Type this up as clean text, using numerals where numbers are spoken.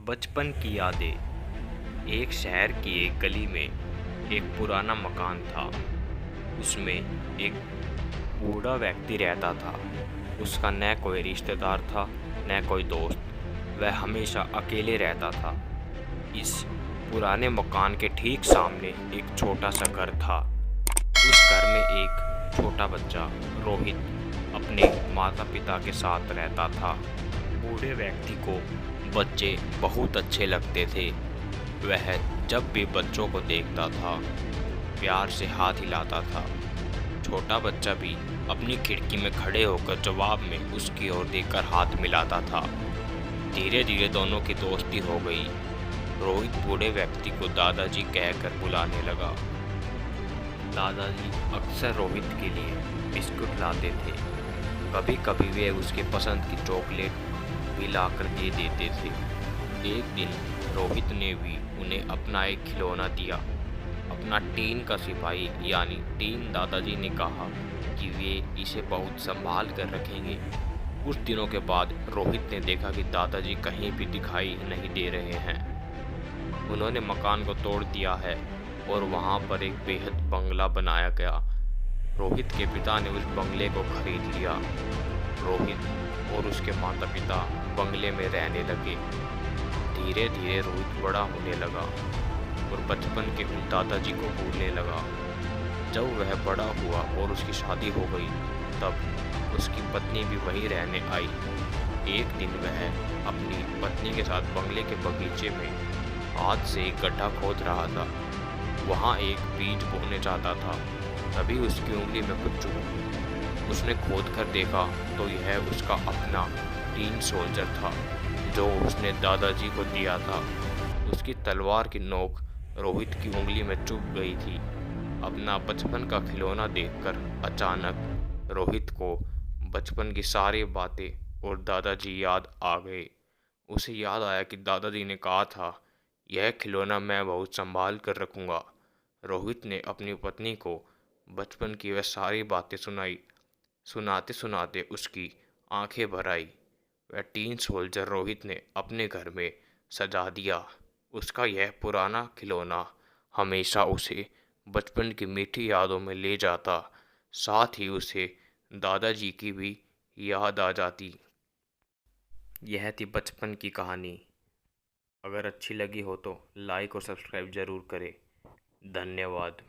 बचपन की यादें। एक शहर की एक गली में एक पुराना मकान था। उसमें एक बूढ़ा व्यक्ति रहता था। उसका न कोई रिश्तेदार था न कोई दोस्त। वह हमेशा अकेले रहता था। इस पुराने मकान के ठीक सामने एक छोटा सा घर था। उस घर में एक छोटा बच्चा रोहित अपने माता पिता के साथ रहता था। बूढ़े व्यक्ति को बच्चे बहुत अच्छे लगते थे। वह जब भी बच्चों को देखता था प्यार से हाथ हिलाता था। छोटा बच्चा भी अपनी खिड़की में खड़े होकर जवाब में उसकी ओर देखकर हाथ मिलाता था। धीरे धीरे दोनों की दोस्ती हो गई। रोहित बूढ़े व्यक्ति को दादाजी कहकर बुलाने लगा। दादाजी अक्सर रोहित के लिए बिस्कुट लाते थे। कभी कभी वे उसके पसंद की चॉकलेट भी लाकर दे देते थे। एक दिन रोहित ने भी उन्हें अपना एक खिलौना दिया, अपना टीन का सिपाही यानी टीन। दादाजी ने कहा कि वे इसे बहुत संभाल कर रखेंगे। कुछ दिनों के बाद रोहित ने देखा कि दादाजी कहीं भी दिखाई नहीं दे रहे हैं। उन्होंने मकान को तोड़ दिया है और वहां पर एक बेहद बंगला बनाया गया। रोहित के पिता ने उस बंगले को खरीद लिया। रोहित और उसके माता पिता बंगले में रहने लगे। धीरे धीरे रोहित बड़ा होने लगा और बचपन के उन दादाजी को भूलने लगा। जब वह बड़ा हुआ और उसकी शादी हो गई तब उसकी पत्नी भी वहीं रहने आई। एक दिन वह अपनी पत्नी के साथ बंगले के बगीचे में हाथ से एक गड्ढा खोद रहा था। वहाँ एक बीज बोने चाहता था। तभी उसकी उंगली में कुछ चुभ। उसने खोद कर देखा तो यह उसका अपना टीन सोल्जर था जो उसने दादाजी को दिया था। उसकी तलवार की नोक रोहित की उंगली में चुभ गई थी। अपना बचपन का खिलौना देखकर अचानक रोहित को बचपन की सारी बातें और दादाजी याद आ गए। उसे याद आया कि दादाजी ने कहा था यह खिलौना मैं बहुत संभाल कर रखूंगा। रोहित ने अपनी पत्नी को बचपन की वह सारी बातें सुनाई। सुनाते सुनाते उसकी आंखें भर आई। वह टीन सोल्जर रोहित ने अपने घर में सजा दिया। उसका यह पुराना खिलौना हमेशा उसे बचपन की मीठी यादों में ले जाता। साथ ही उसे दादाजी की भी याद आ जाती। यह थी बचपन की कहानी। अगर अच्छी लगी हो तो लाइक और सब्सक्राइब ज़रूर करें। धन्यवाद।